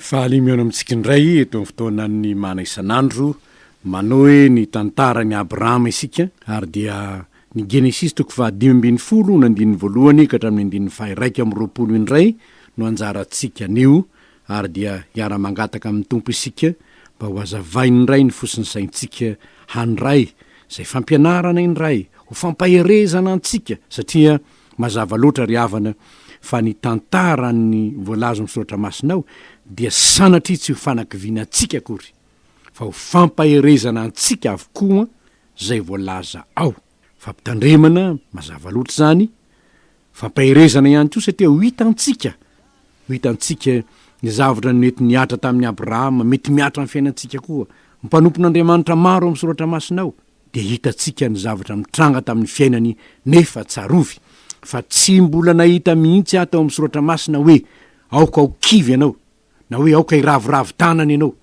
Fahalimiona amintsika indray eto amin'ny fotoanan'ny mana isanandro manao hoe ny tantaran'i Abrahama isika ary dia ny Genesisy 5:10 nandininy voalohany ka hatramin'ny 1:20 indray no anjarantsika anio ary dia hiara-mangataka amin'ny tompo isika mba ho azavainy indray ny fosiny saintsika handray izay fampianarana indray ho fampaherezana antsika satria mazava loatra ry havana fa ny tantarany voalazo misoratra masinao dia sanatry tsy ho fanakiviana antsika akory fa ho fampaherezana antsika avokoa zay voalaza ao fampitandremana mazava loatra zany fampaherezana ihany koa satria ho hitantsika ny zavatra mety niatra tamin'ny Abrahama mety miatra amin'ny fiainantsika koa mpanompon'Andriamanitra maro amin'ny soratra masinao dia hitantsika ny zavatra mitranga tamin'ny fiainany nefa tsarovy fa tsy mbola nahita mihitsy ato amin'ny soratra masina hoe aoka ao kivy ianao na hoe aoka iravoravo tanany ianao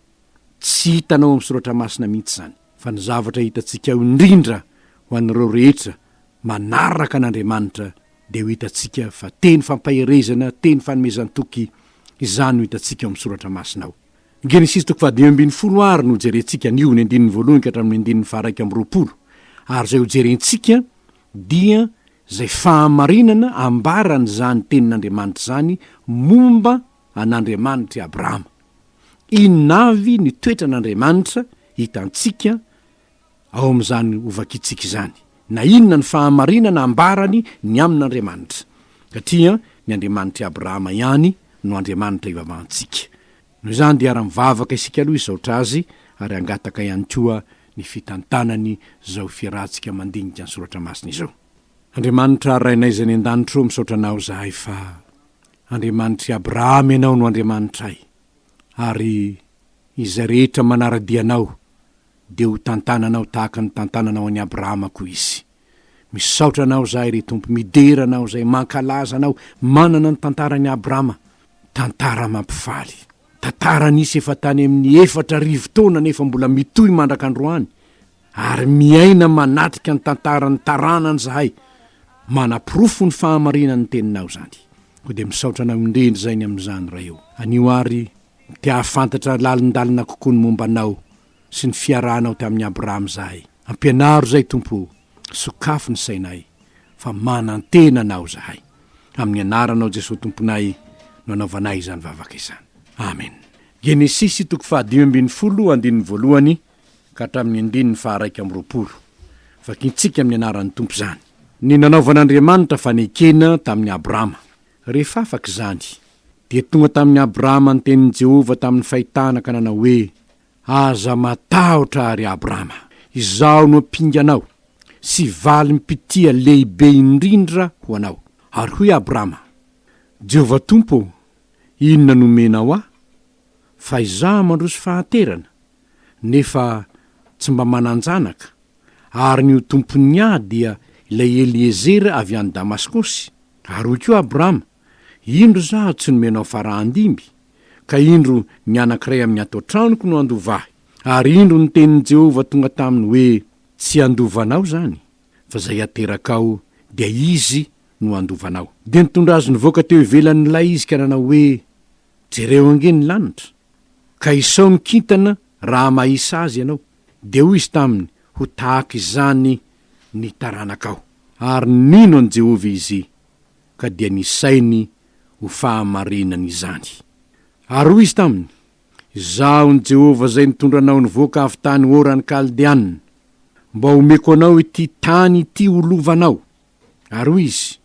tsy hitanao amin'ny soratra masina mihitsy zany fa ny zavatra hitantsika ao indrindra ho an'ireo rehetra manaraka an'Andriamanitra dia ho hitantsika fa teny fampaherezana teny fanomezan-toky izany ho hitantsika amin'ny soratra masinao. Genesisy 5:10 ary no jerentsika nio ny 1 ka hatramin'ny 1:20 ary zay ho jerentsika dia zay fahamarinana ambarany zany tenin'Andriamanitra zany momba an'Andriamanitra Abrahama. Inavy ny toetra an'Andriamanitra hitantsika ao amin'izany ovakitsika izany. Na inona ny fahamarinana ambarany ny amin'Andriamanitra. Satria ny Andriamanitra Abrahama ihany no Andriamanitra ivavahantsika. Noho izany dia ara-mivavaka isika aloha isaotra azy ary angataka ihany koa ny fitantanany zao fiarahantsika mandinika ny soratra masina izao. Andriamanitra rainay zay ny an-danitro misaotra anao zahay fa Andriamanitra Abrahama ianao no Andriamanitray ary izay rehetra manara-dianao dia ho tantananao tahaka ny tantananao an'i Abrahama koa izy. Misaotra anao zahay ry tompo, midera anao zay mankalaza anao manana ny tantaran'i Abrahama, tantara mampifaly, tantara nisy efa tany amin'ny 4 taona nefa mbola mitohy mandrak'androany ary miaina manatrika ny tantarany taranany zahay manapirofo ny fahamarinany teninao zany. Ko dia misaotra anao indrendry zay ny amin'izany raha eo. Anio ary tia hafantatra lalindalina kokoa ny momba anao sy ny fiarahanao tamin'ny Abrahama zahay. Ampianaro zay tompo, sokafo ny sainay fa manantena anao zahay. Amin'ny anaranao Jesosy tomponay no anaovanay izany vavaka izany. Amen. Genesisy 5:10 ka hatramin'ny 1:20. Vakintsika amin'ny anaran'ny tompo zany. Ny nanaovan'Andriamanitra fanekena tamin'ny Abrahama. Rehefa afaka izany dia tonga tamin'ny Abrahama ny tenin'i Jehova tamin'ny fahitana ka nanao hoe aza matahotra ry Abrahama, izaho no ampinganao sy valy mipitia lehibe indrindra ho anao. Ary hoy Abrahama, Jehova tompo, inona nomenao aho fa izaho mandroso fahaterana nefa tsy mba mananjanaka ary ny tompony ahy dia ilay Eliezera avy any Damaskosy. Ary hoy koa Abrahama, indro zaho tsy nomenao farahandimby ka indro ny anankiray amin'ny ato antranoko no andovahy. Ary indro ny tenin'i Jehova tonga taminy hoe tsy andovanao zany fa zay aterakao dia izy no andovanao. Dia nitondra azy nivoaka teo ivelan'ilay izy ka nanao hoe jereo ange ny lanitra ka isao mikintana raha mahisa azy ianao. Dia hoy izy taminy, ho tahaka izany ny taranakao. Ary nino an Jehova izy ka dia nisainy ho fahamarinany izany. Ary hoy izy taminy, izaho ny Jehova zay nitondra anao nivoaka avy tany orany Kaldeanina mba homeko anao ity tany ity olovanao. Ary hoy izy,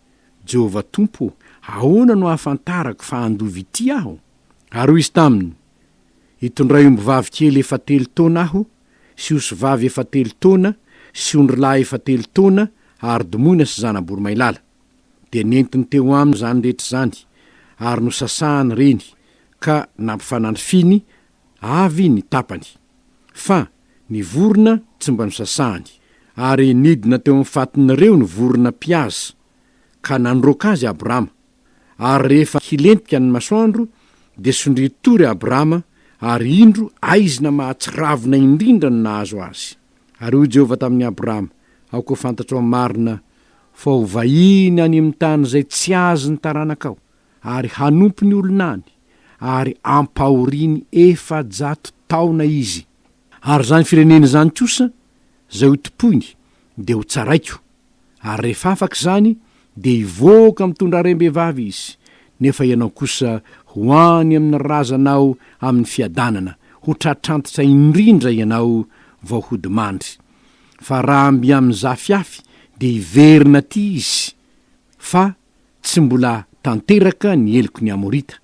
Jehova tompo, ahoana no ahafantarako fa handovy ity aho? Ary hoy izy taminy, hitondray ombivavy kely 7 taona aho sy osivavy 7 taona sy ondrilahy 7 taona ary domoina sy zanam-boromailala. Dia nentiny teo aminy zany rehetra zany ary nosasahany reny ka nampifanandrifiny avy ny tapany. Fa ny vorona tsy mba nosasahany ary nidina teo amin'ny fatinareo ny vorona mpiaza ka nandroka azy Abrahama. Ary rehefa hilentika ny masoandro dia sondritory Abrahama ary indro aizina mahatsiravina indrindra no nahazo azy. Ary hoy Jehova tamin'ny Abrahama, aoka fantatro amin'ny marina fa ho vahiny any amin'ny tany zay tsy azy ny taranakao ary hanompo ny olonany ary ampahoriny 400 taona izy. Ary zany firenena zany kosa zay ho topoiny de ho tsaraiko, ary rehefa afaka zany de ivoaka mitondra rem-behivavy izy. Nefa ianao kosa hoany amin'ny razanao amin'ny fiadanana, ho tratrantitra indrindra ianao vao hodimandry. Fa raha amby amin'ny zafiafy de iverina ty izy, fa tsy mbola tanteraka ny eloko ny amorita.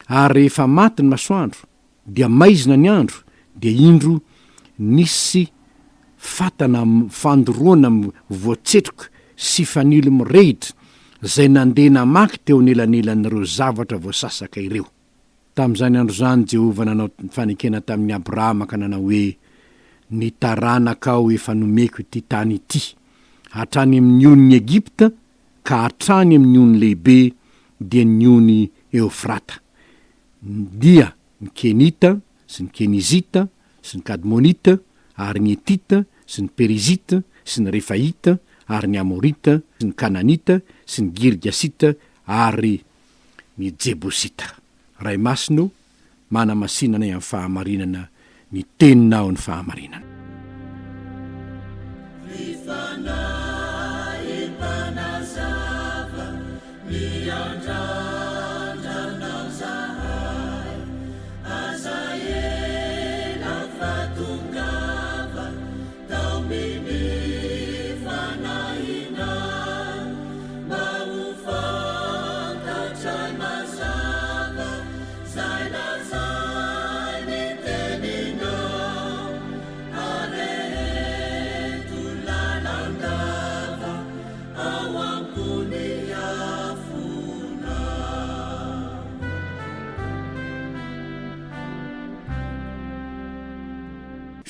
Ary rehefa maty ny masoandro dia maizina ny andro, de indro nisy fatana fandoroana voatsetroka sy fanilo mirehitra zay nandeha namaky teo anelanelan'ireo zavatra voasasaka ireo. Tam'izany andro zany Jehova nanao fanekena tamin'ny Abrahama ka nanao hoe, ny taranakao efa nomeko ity tany ity, hatrany amin'ny on'ny Egipta ka hatrany amin'ny ony lehibe dia ny ony Eufrata. Dia ny Kenita sy ny Kenizita sy ny Kadmonita ary ny Etita sy ny Perizita sy ny Refaita ary ny Amorita sy ny Kananita sy ny Girgasita ary ny Jebosita. Ray masino manamasinana amin'ny fahamarinana ny teninao ny fahamarinana.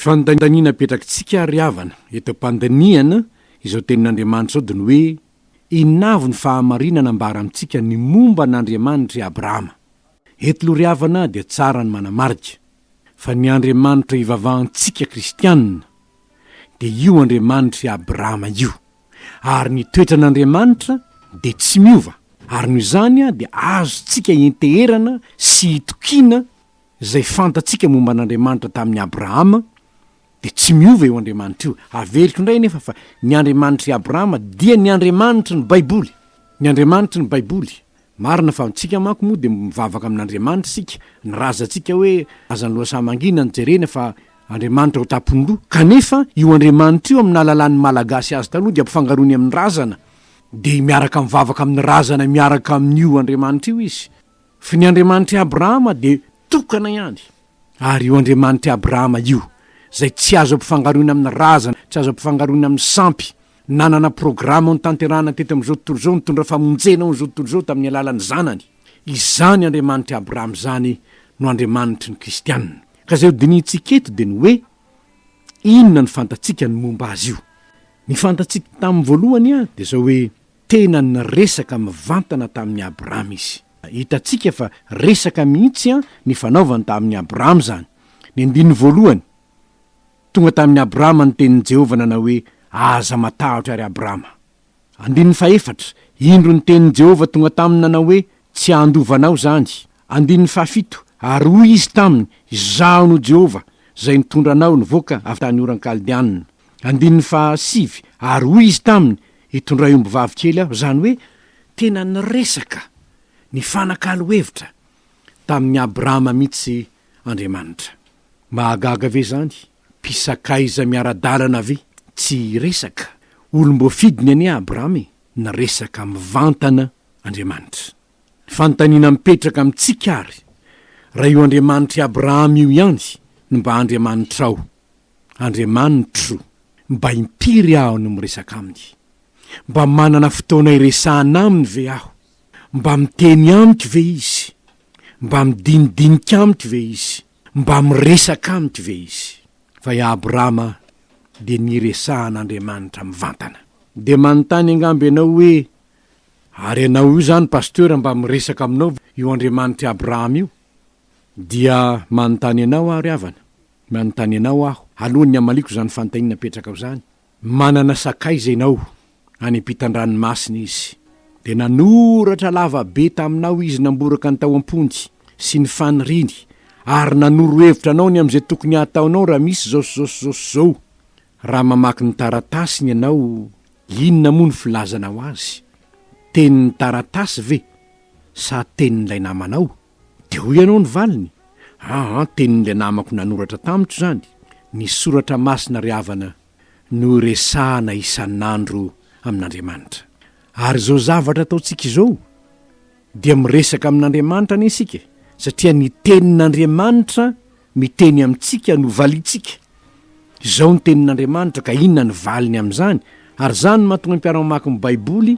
Fandaniana petrakitsika ry havana, eto pandaniana izao tenin'Andriamanitra zao de ny hoe, inavo ny fahamarinana ambara amintsika ny momba n'Andriamanitra i Abrahama. Eto lo ry havana de tsara ny manamarika fa ny Andriamanitra ivavahantsika kristianina de io Andriamanitra i Abrahama io, ary ny toetra n'Andriamanitra de tsy miova, ary noho izany de azotsika enteherana sy itokina zay fantatsika momba n'Andriamanitra tamin'ny Abrahama de tsy miova eo Andriamanitra io. Aveliko indray nefa fa ny Andriamanitra i Abrahama dia ny Andriamanitra ny Baiboly. Ny Andriamanitra ny Baiboly. Marina fa tsika manko moa de mivavaka amin'Andriamanitra sika, ny razantsika hoe azany loasa mangina ny jerena fa Andriamanitra ho tapondro. Kanefa io Andriamanitra io amin'ny alalan'ny malagasy azy taloha dia ampifangarony amin'ny razana, de miaraka mivavaka amin'ny razana miaraka amin'io Andriamanitra io izy. Fa ny Andriamanitra i Abrahama de tokana ihany. Ary io Andriamanitra i Abrahama io zay tsy azo ampifangarony amin'ny razana, tsy azo ampifangarony amin'ny sampy, nanana programa ny tanterana teto amin'izao tontolo zao, nitondra famonjena amin'izao tontolo zao tamin'ny alalan'ny zanany. Izany Andriamanitra i Abrahama zany no Andriamanitra ny kristianina. Ka zay dinitsika eto de ny hoe, inona ny fantatsika ny momba azy io. Ny fantatsika tamin'ny voalohany de zao hoe tena ny resaka mivantana tamin'ny Abrahama izy. Hitatsika fa resaka mihitsy ny fanaovany tamin'ny Abrahama zany. Ny andininy voalohany tonga tamin'ny Abrahama ny tenin'ny Jehova nanao hoe, aza matahotra ary Abrahama. Andininy faefatra, indro ny tenin'ny Jehova tonga taminy nanao hoe, tsy andovanao zany. Andininy fafito, ary hoy izy taminy, izaho no Jehova zay nitondra anao nivoaka avy tany oran Kaldianina. Andininy fahasivy, ary hoy izy taminy, hitondray omby vavikely aho. Zany hoe tena niresaka ny fanakalo hevitra tamin'ny Abrahama mihitsy Andriamanitra. Mahagaga ve zany? Pisakaiza miara-dalana ve? Tsy resaka. Olom-boafidiny any Abrahama na resaka mivantana Andriamanitra. Fantaniana mipetraka amintsika ary, raha io Andriamanitra i Abrahama io ihany no mba Andriamanitra ao. Andriamanitro mba impiry aho no miresaka aminy. Mba manana fotoana iresahana aminy ve aho. Mba miteny amiko ve izy. Mba midinidinika amiko ve izy. Mba miresaka amiko ve izy. Fa i Abrahama de niresahan'Andriamanitra mivantana. De manontany angambo ianao hoe, ary ianao io zany pasteur mba miresaka aminao io Andriamanitra Abrahama io? Dia manontany ianao ary havana, manontany ianao aho, alohan'ny amaliko zany fantanina petraka ao zany. Manana sakaiza ianao any ampitan-dranomasina izy, de nanoratra lava be taminao izy namboraka ny tao am-ponjy, sy ny faniriny ary nanoro hevitra anao ny am'izay tokony hataonao raha misy zao raha mamaky ny taratasiny ianao inona moa ny filazanao azy tenin'ny taratasy ve sa tenin'ilay namanao de hoy ianao ny valiny tenin'ilay namako nanoratra tamiko zany ny soratra masina ry havana no resahana isanandro amin'Andriamanitra ary zao zavatra ataontsika izao dia miresaka amin'Andriamanitra ny isika satria ny tenin'Andriamanitra miteny amintsika no valitsika izao ny tenin'Andriamanitra ka inona ny valiny amin'izany ary zany no mahatonga ny mpiara-mamaky ny Baiboly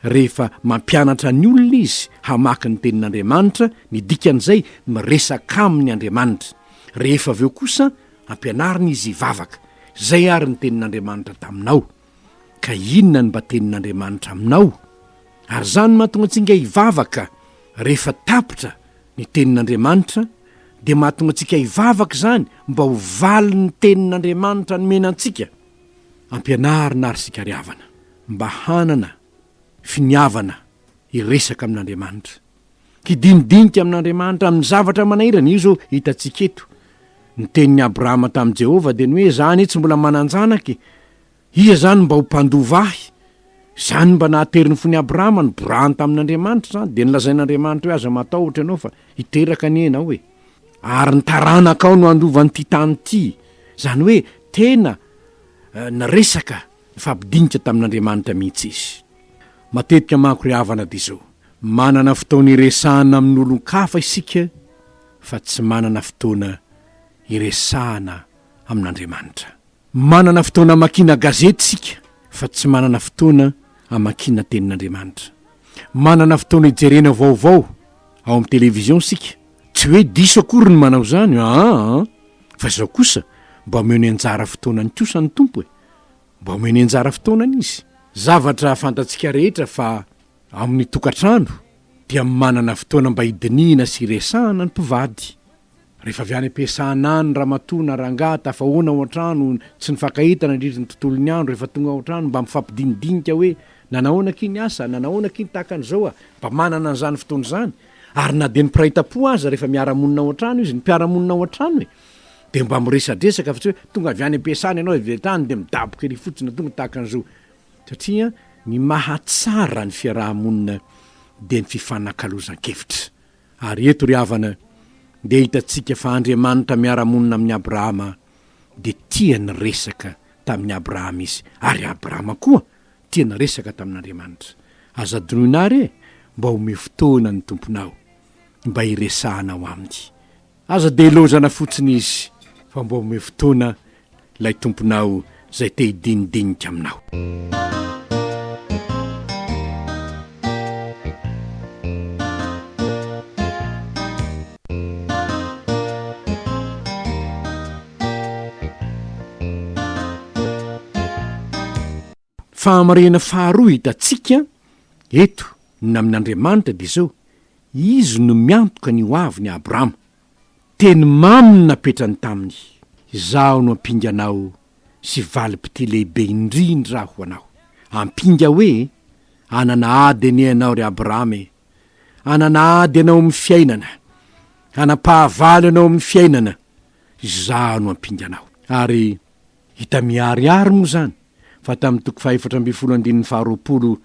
rehefa mampianatra ny olona izy hamaky ny tenin'Andriamanitra ny dikan'izay miresaka amin'ny Andriamanitra rehefa aveo kosa ampianarina izy hivavaka zay ary ny tenin'Andriamanitra taminao ka inona ny mba tenin'Andriamanitra aminao ary zany mahatonga antsika hivavaka rehefa tapitra ny tenin'Andriamanitra dia mahatonga antsika hivavaka zany mba ho valy ny tenin'Andriamanitra nomena antsika ampianarina ary sika ry havana mba hanana finiavana iresaka amin'Andriamanitra kidinidinika amin'Andriamanitra amin'ny zavatra manahirana io zao hitantsika eto ny tenin'ny Abrahama tamin'i Jehova dia ny hoe zany tsy mbola mananjanaka ia zany mba ho mpandovahy zany mba nahateriny fony Abrahama ny borany tamin'Andriamanitra zany dia nilazain'Andriamanitra hoe aza matahotra ianao fa hiteraka ny enao hoe ary ny taranaka ao no andovany ty tany ty zany hoe tena naresaka ny fampidinika tamin'Andriamanitra mihitsy izy matetika manko ry havana dia zao manana fotoana iresahana amin'ny olon-kafa isika fa tsy manana fotoana iresahana amin'Andriamanitra manana fotoana makina gazety sika fa tsy manana fotoana amakina tenin'Andriamanitra manana fotoana ijerena vaovao ao amin'ny televizion sika tsy hoe diso akory ny manao zany fa zao kosa mba omeny anjara fotoana ny kosa ny tompo mba omeny anjara fotoanany izy zavatra fantatsika rehetra fa amin'ny tokantrano dia manana fotoana mba hidinihana sy resahana ny mpivady rehefa avy any ampiasana ny ramatona rangaha tafahoana ao an-trano tsy nifankahitana indrindra ny tontolony andro rehefa tonga ao an-trano mba mifampidinidinika hoe nanahoana kiny asa nanahoana kiny tahakan'izao mba manana an'izany fotoana zany ary na de ny piraita-po aza rehefa miara-monina ao an-trano izy ny mpiara-monina ao an-trano de mba miresadresaka fa tsy hoe tonga avy any ampiasana ianao avytrany de midaboka ery fotsiny tonga tahakan'izao satria ny mahatsara ny fiarahamonina de ny fifanankalozan-kevitra ary eto ry havana dia hitantsika fa Andriamanitra miara-monina amin'ny Abrahama dia tia ny resaka tamin'ny Abrahama izy ary Abrahama koa tia ny resaka tamin'Andriamanitra aza donoinary mba home fotoana ny tomponao mba hiresahanao aminy aza dia ilozana fotsiny izy fa mba home fotoana ilay tomponao zay te hidinidinika aminao fahamarena faharoa hitantsika eto ny amin'Andriamanitra dia zao izy no miantoka ny hoavy ny Abrahama teny maminy napetrany taminy izaho no ampinga anao sy valim-pity lehibe indrindra ho anao ampinga hoe anana ady any ianao ry Abrahama anana ady ianao amin'ny fiainana anapahavalo ianao amin'ny fiainana izaho no ampinga anao ary hita miariary moa zany fa tamin'ny toko 4:12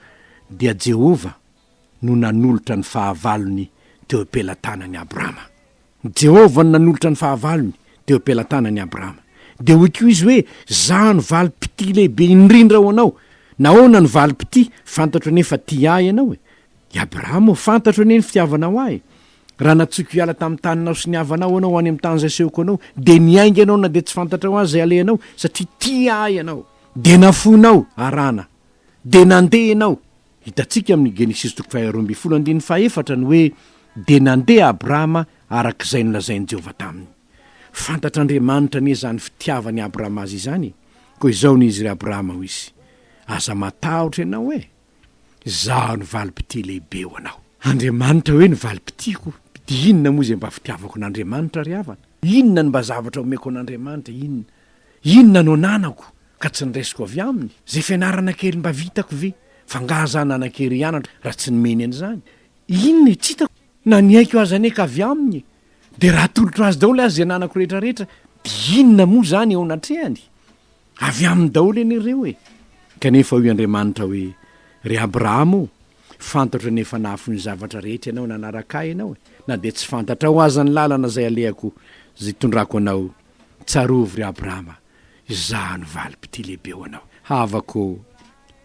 dia Jehova no nanolotra ny fahavalony teo ampelantanany Abrahama Jehova no nanolotra ny fahavalony teo ampelantanany Abrahama dia hoy koa izy hoe zaho no valim-pity lehibe indrindra ho anao nahoana ny valim-pity fantatro nefa ty ahy ianao i Abrahama fantatro ane ny fitiavanao ahy raha natsoky hiala tamin'ny taninao sy niavanao anao any amin'ny tany zay sehoko anao dia niainga ianao na dia tsy fantatra ho azy zay aleanao satria ty ahy ianao de nafonao arana de nandeha ianao hitantsika amin'ny Genesisy 2:24 ny hoe de nandeha Abrahama arak'izay nolazainy Jehova taminy fantatr'Andriamanitra anie zany fitiavany Abrahama azy izany koa izao ny izy ry Abrahama ho izy aza matahotra ianao zaho ny valim-pity lehibe ho anao Andriamanitra hoe ny valim-pitiko di inona moa zay mba fitiavako n'Andriamanitra ry havana inona ny mba zavatra omeko an'Andriamanitra inona no nanako ka tsy nyresiko avy aminy zay fianarana kely mba vitako ve fa ngaza nanan-kery ianatra raha tsy nomeny an'izany inona tsy hitako na ny haiko azy ane ka avy aminy de raha tolotra azy daholy azy ananako rehetrarehetra inona moa zany eo anatrehany avy aminy daholy an'ireo kanefa io Andriamanitra hoe ry Abrahama fantatra nefa nafony zavatra rehetra ianao nanaraka ianao na de tsy fantatra ho azany lalana zay alehako zay tondrako anao tsarovy ry Abrahama izano valim-pity lehibe ho anao havako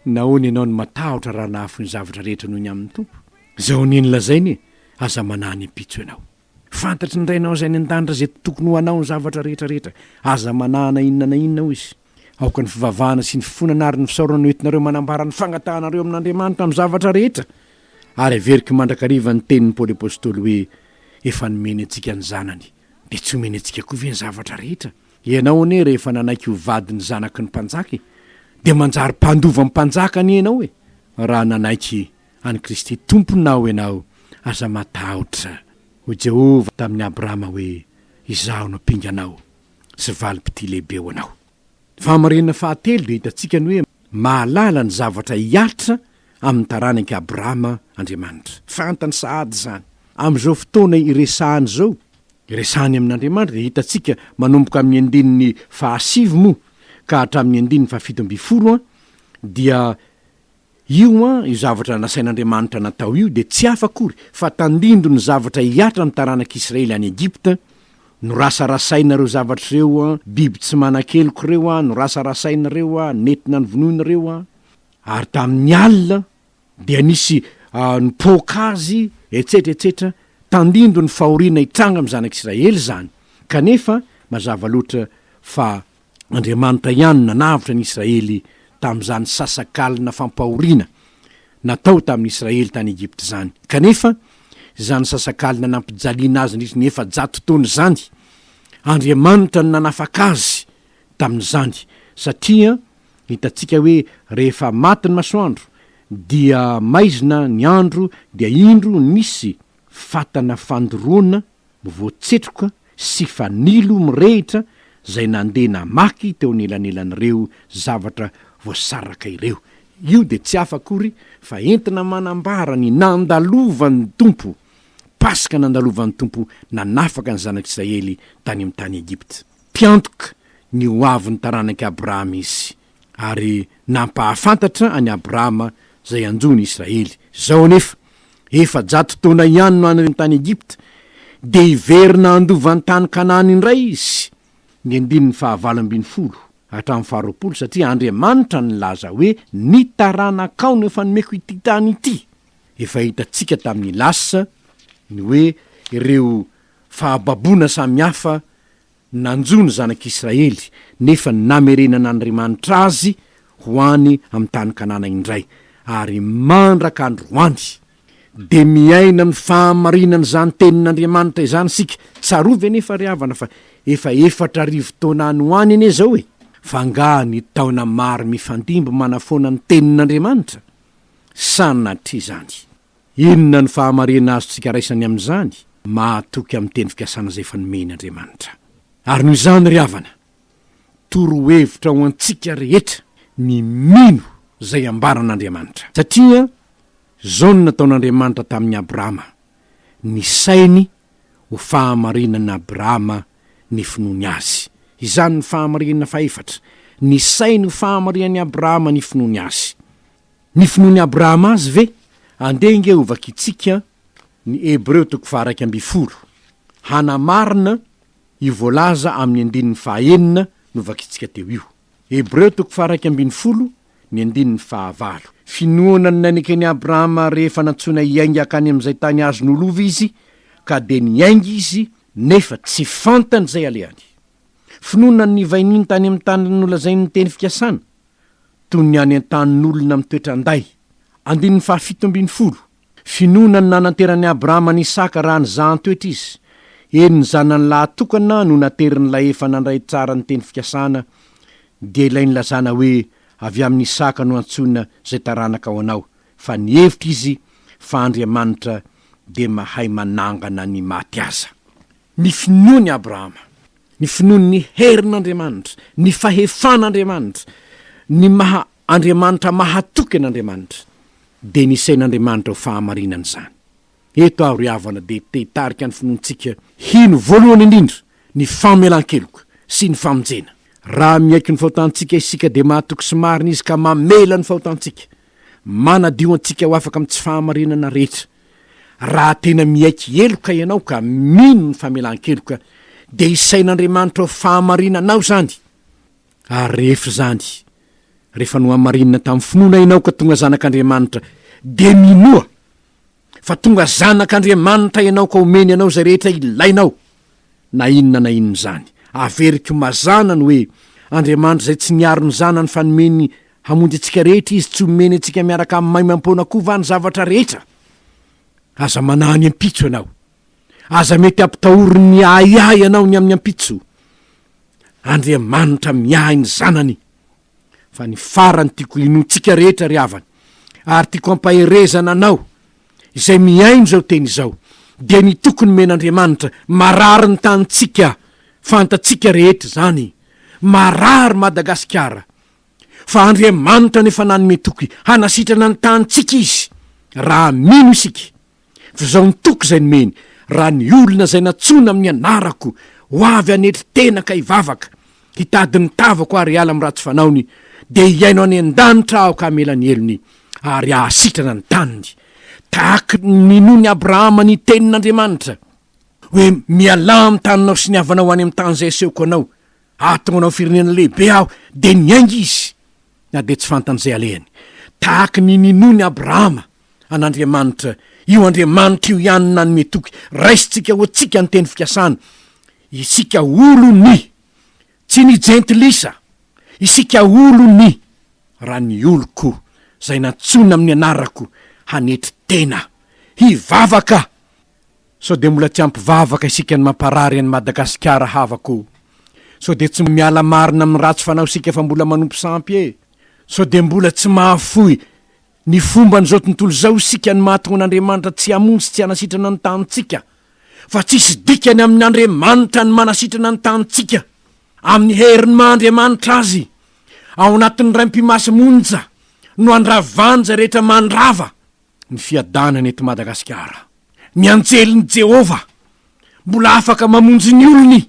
naony ianao ny matahotra raha nafony zavatra rehetra noho ny amin'ny tompo zao niny lazainy aza manany ampitso ianao fantatry ny rainao zay ny an-danitra zay tokony ho anao ny zavatra rehetrarehetra aza manana inona na inona ho izy aoka ny fivavahana sy ny fifonana ary ny fisaorana hoentinareo manambara ny fangatahanareo amin'Andriamanitra amin'ny zavatra rehetra ary averiky mandrakariva ny tenin'ny Paoly apôstôly hoe efa nomeny antsika ny zanany de tsy omeny antsika koa ve ny zavatra rehetra ianao ane rehefa nanaiky ho vady ny zanaky ny mpanjaka de manjary mpandova amin'ny mpanjaka ny ianao raha nanaiky any Kristy tomponao ianao aza matahotra ho Jehova tamin'ny Abrahama hoe izaho no pinganao sy valim-pity lehibe ho anao famarinana fahatelo de hitantsika ny hoe mahalala ny zavatra hiatra amin'ny taranaky Abrahama Andriamanitra fantany sahady zany am'izao fotoana iresahany zao iresahany amin'Andriamanitra de hitantsika manomboka amin'ny andininy fahasivy moa ka hatramin'ny andininy fahafito dia io io zavatra nasain'Andriamanitra natao io de tsy afakory fa tandindo ny zavatra hiatra amin'ny taranak'Israely any Egypta no rasarasainareo zavatra reo biby tsy manan-keloko reo no rasarasainareo netina ny vonoinareo ary tamin'ny alina dia nisy ny pokazy etsetretsetra tandindo ny fahoriana hitranga amin'ny zanak'Israely zany kanefa mazava loatra fa Andriamanitra ihany nanavitra ny Israely tamin'izany sasakalina fampahoriana natao tamin'ny Israely tany Egypta zany kanefa zany sasakalina nampijaliana azy nisy ny 400 taona zany Andriamanitra ny nanafaka azy tamin'izany satria hitantsika hoe rehefa maty ny masoandro dia maizina ny andro dia indro nisy fatana fandoroana voatsetroka sy fanilo mirehitra zay nandeha namaky teo anelanelan'ireo zavatra voasaraka ireo io de tsy afakory fa entina manambara ny nandalovan'ny tompo pasika nandalovan'ny tompo nanafaka ny zanak'Israely tany amin'ny tany Egypta piantoka ny hoavy ny taranaky Abrahama izy ary nampahafantatra any Abrahama zay anjony Israely zao anefa 400 taona ihany no any tany Egypta de hiverina andovan'ny tany Kanana indray izy ny andininy 20 hatramin'ny 20 satria Andriamanitra nilaza hoe ny taranakao no efa nomeko ity tany ity efa hitantsika tamin'ny lasa ny hoe ireo fahababona samihafa nanjony zanak'Israely nefa namerenana Andriamanitra azy ho any amin'ny tany Kanana indray ary mandraka androany de miaina amin'ny fahamarinana zany tenin'Andriamanitra izany sika tsarovy anefa ry havana fa efa 4 taona any ho any ane zao fa ny taona maro mifandimby manafoana ny tenin'Andriamanitra sanatri zany inona ny fahamarina azo tsika raisany amin'izany mahatoky amin'ny teny fikasana zay efa nomeny Andriamanitra ary noho izany ry havana torohevitra ho antsika rehetra ny mino zay ambaran'Andriamanitra satria zao no nataon'Andriamanitra tamin'ny Abrahama ny sainy ho fahamarinana Abrahama ny finoany azy izany ny fahamarinana faefatra ny sainy ho fahamarinany Abrahama ny finoany azy ny finoany Abrahama azy ve andenge ho vakitsika ny Hebreo 12 hanamarina ivolaza amin'ny andininy 9 no vakitsika teo io Hebreo 12 ny andininy 9 finoana ny nanekeny Abrahama rehefa nantsona iaingy akany amin'izay tany azo nolova izy ka de niaingy izy nefa tsy fantany zay alehany finoana ny vaininy tany amin'ny tanyn'olona ny teny fikasana toy ny any an-tanin'olona mitoetranday andininy 17 finoana ny nananteran'ny Abrahama ny Isaka raha ny zantoetra izy eny ny zanany lahatokana no nateriny la efa nandray tsara ny teny fikasana dia ilay ny lazana hoe avy amin'ny Isaka no antsona zay taranaka ao anao fa ny hevitra izy fa Andriamanitra de mahay manangana ny maty aza ny finoany Abrahama ny finoany herin'Andriamanitra ny fahefan'Andriamanitra ny Andriamanitra mahatoky an'Andriamanitra de nisain'Andriamanitra ho fahamarinana zany eto aho ry havana de tehitarika ny finoantsika hino voalohany indrindra ny famelan-keloko sy ny famonjena. Raha miaiky ny fahotantsika isika de mahatoky sy marina izy ka mamela ny fahotantsika, manadio antsika ho afaka amin'ny tsy fahamarinana rehetra. Raha tena miaiky eloka ianao ka mino ny famelan-keloka de isain'Andriamanitra ho fahamarinanao zany. Ary rehefa zany, rehefa no hamarinana tamin'ny finoana ianao ka tonga zanak'Andriamanitra de minoa fa tonga zanak'Andriamanitra ianao ka omeny ianao zay rehetra ilainao, na inona zany. Averiky mazana ny hoe Andriamanitra zay tsy niaro ny zanany fa nomeny hamonjy antsika rehetra izy tsy omeny antsika miaraka amin'ny mahay mampona kova ny zavatra rehetra. Aza manahany ampitso ianao, aza mety ampitahory ny aiay ianao ny amin'ny ampitso. Andriamanitra miahy ny zanany, fa ny farany tiako inontsika rehetra ry havany, ary tiako ampaherezana anao izay miaino zao teny izao, de ny tokony men'Andriamanitra marary ny tantsika fantatsika rehetra zany, marary Madagasikara, fa Andriamanitra nefa nanome toky hanasitrana ny tantsika izy raha mino isika. Fa zao ny toky zay nomeny, raha ny olona zay natsona amin'ny anarako ho avy anetry tena ka hivavaka, hitady ny tavako ary hiala amin'ny ratsy fanaony, de hiaino any an-danitra aho ka hamela ny elony ary ahasitrana ny taniny. Tahaka ninony Abrahama ny tenin'Andriamanitra hoe miala amin'ny taninao sy niavanao any amin'ny tany zay asehoko anao, atonga anao firenena lehibe aho, de niaingy izy na de tsy fantany zay alehany. Tahaka ny ninony Abrahama an'Andriamanitra, io Andriamanitra io ihany nanome toky raisitsika ho tsika ny teny fikasana. Isika olony, tsy ny gentilisa, isika olony, raha ny oloko zay natsona amin'ny anarako hanetry tena hivavaka. So de mbola tsy ampivavaka isika ny mamparary any Madagasikara havako. So de tsy miala marina amin'ny ratsy fanao isika fa mbola manompo sampy So de mbola tsy mahafoy ny fomba n'izao tontolo zao isika ny mahatonga n'Andriamanitra tsy hamonjy tsy hanasitrana ny tanitsika, fa tsisy dikany amin'ny Andriamanitra ny manasitrana ny tanitsika amin'ny heriny mahandriamanitra azy. Ao anatin'ny raim-pimasy monja no andravanja rehetra mandrava ny fiadanana eto Madagasikara. Ny anjelin'ny Jehova mbola afaka mamonjy ny olony,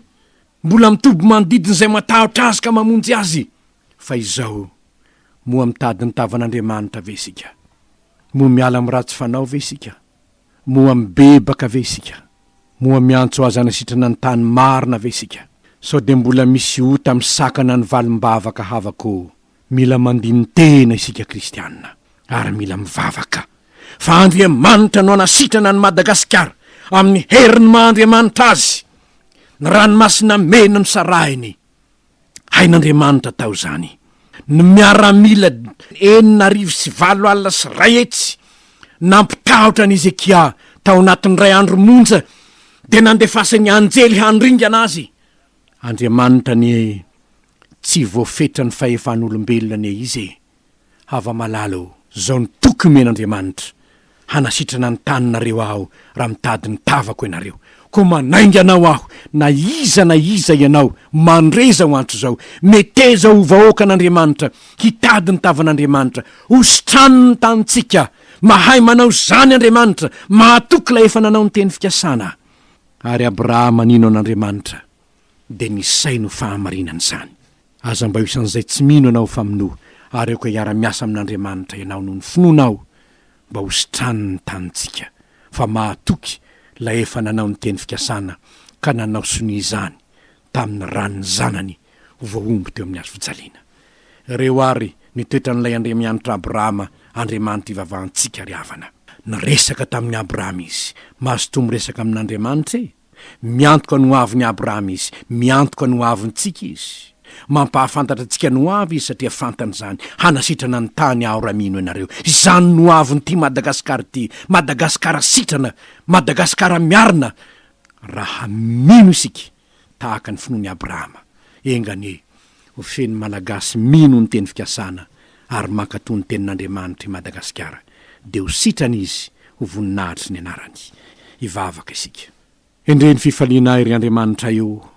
mbola mitoby manodidiny zay matahotra azy ka mamonjy azy. Fa izao moa mitady ny tavan'Andriamanitra ve isika? Moa miala amin'ny ratsy fanao ve isika? Moa mibebaka ve isika? Moa miantso azy hanasitrana ny tany marina ve isika? So de mbola misy ota amin'ny sakana ny valim-bavaka havako. Mila mandiny tena isika kristianina, ary mila mivavaka. Fa Andriamanitra no hanasitrana ny Madagasikara amin'ny heriny mahandriamanitra azy. Ny ranomasina mena no sarahiny. Hain'Andriamanitra tao zany. Ny miaramila 9 alina sy 2 hetsy nampitahotra ny Ezekia tao anatin'ny 2 andro monja, de nandefasany anjely handringana azy. Andriamanitra ny tsy voafetra ny fahefan'olombelona ny izy. Hava malalo, zao ny toky men'Andriamanitra hanasitrana ny taninareo aho raha mitady ny tavako ianareo. Ko manainga anao aho, na iza ianao, mandreza ho antro zao, meteza ho vahoaka n'Andriamanitra, hitady ny tavan'Andriamanitra, hositrany ny tanitsika, mahay manao zany Andriamanitra, mahatoky la efa nanao ny teny fikasana. Ary Abrahama nino an'Andriamanitra, de nisaino fahamarinany zany. Aza mba isan'izay tsy mino anao famino, ary eo ka hiara-miasa amin'Andriamanitra ianao noho ny finonao, mba hositrany ny tanitsika, fa mahatoky la efa nanao ny teny fikasana ka nanao soni izany tamin'ny ranony zanany ho voaomby teo amin'ny hazo fijaliana. Reo ary nitoetra n'ilay Andriamanitra Abrahama, Andriamanitra ivavahantsika ry havana. Niresaka tamin'ny Abrahama izy, mahazo toa miresaka amin'Andriamanitra miantoka ny hoaviny Abrahama izy, miantoka ny hoavintsika izy. Mampahafantatra antsika ny hoavy izy satria fantany zany hanasitrana ny tany aho raha mino ianareo. Izany no hoaviny ty Madagasikara ty, Madagasikara sitrana, Madagasikara miarina, raha mino isika tahaka ny finony Abrahama. Engany ho feny malagasy mino ny teny fikasana ary mankatoa ny tenin'Andriamanitra i Madagasikara, de ho sitrany izy ho voninahitry ny anarany. Ivavaka isika. Endreny fifaliana ry Andriamanitra io,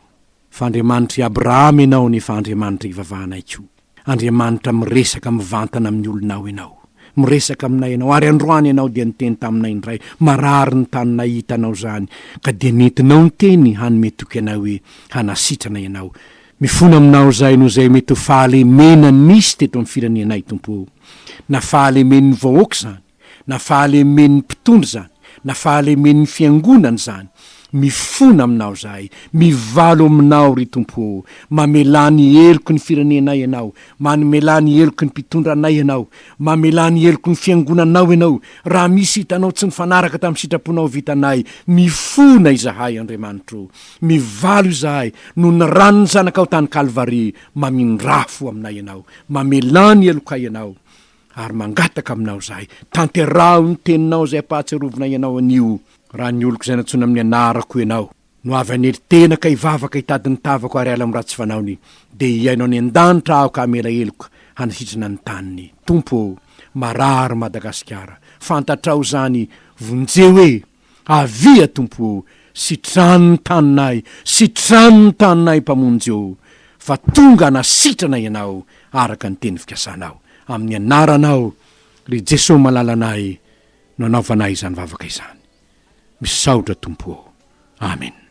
fa Andriamanitra i Abrahama ianao nefa Andriamanitra ivavahana iko. Andriamanitra miresaka mivantana amin'ny olonao ianao, miresaka aminay ianao, ary androany ianao dia niteny taminay indray, marary ny tany nahitanao zany, ka dia nentinao ny teny hanome toky anao hoe hanasitrana ianao. Mifona aminao zay no zay mety ho fahalemena nisy teto amin'ny firenenay tompo, na fahalemen'ny vahoaka zany, na fahalemen'ny mpitondra zany, na fahalemen'ny fiangonana zany. Mifona aminao zahay, mivalo aminao ry tompo, mamelany eloko ny firenenay ianao, mamelany eloko ny mpitondranay ianao, mamelany eloko ny fiangonanao ianao. Raha misy hitanao tsy nifanaraka tamin'ny sitraponao vitanay, mifona izahay Andriamanitro, mivalo izahay no ny ranony zanakao tany Kalvari, mamindrafo aminay ianao, mamelany elokay ianao, ary mangataka aminao zahay, tanteraho ny teninao zay apahatsiarovina ianao anio. Raha ny oloko zay natsona amin'ny anarako ianao, no avy anery-tena ka hivavaka hitady ny tavako ary ala amin'ny ratsy fanaony, dia iainao ny an-danitra aho ka hamela eloka hanasitrana ny taniny. Tompo, marary Madagasikara, fantatrao zany vonjeo hoe avia tompo, sitrano ny taninay, sitrano ny taninay mpamonjeo, fa tonga nasitrana ianao araka ny teny fikasanao. Amin'ny anaranao ry Jesoa malalanay, no anaovanay izany vavaka izany. Misaotra tompo. Amen.